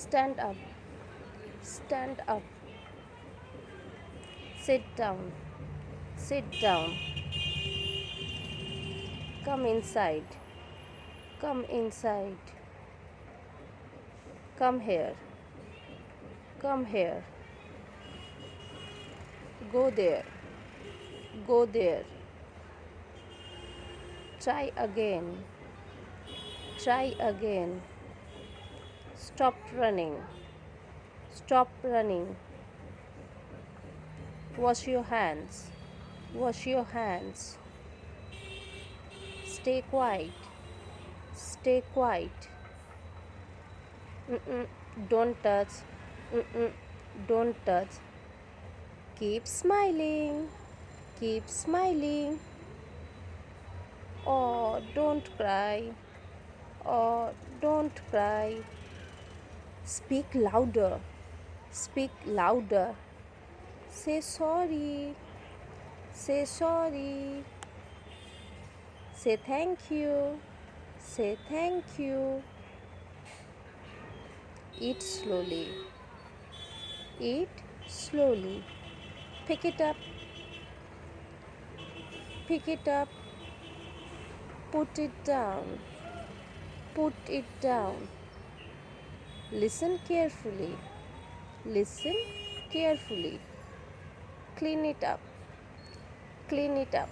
Stand up. Stand up. Sit down. Sit down. Come inside. Come inside. Come here. Come here. Go there. Go there. Try again. Try again. Stop running. Stop running. Wash your hands. Wash your hands. Stay quiet. Stay quiet. Mm-mm. Don't touch. Mm-mm. Don't touch. Keep smiling. Keep smiling. Oh, don't cry. Oh, don't cry. Speak louder. Speak louder. Say sorry. Say sorry. Say thank you. Say thank you. Eat slowly. Eat slowly. Pick it up. Pick it up. Put it down. Put it down. Listen carefully. Listen carefully. Clean it up. Clean it up.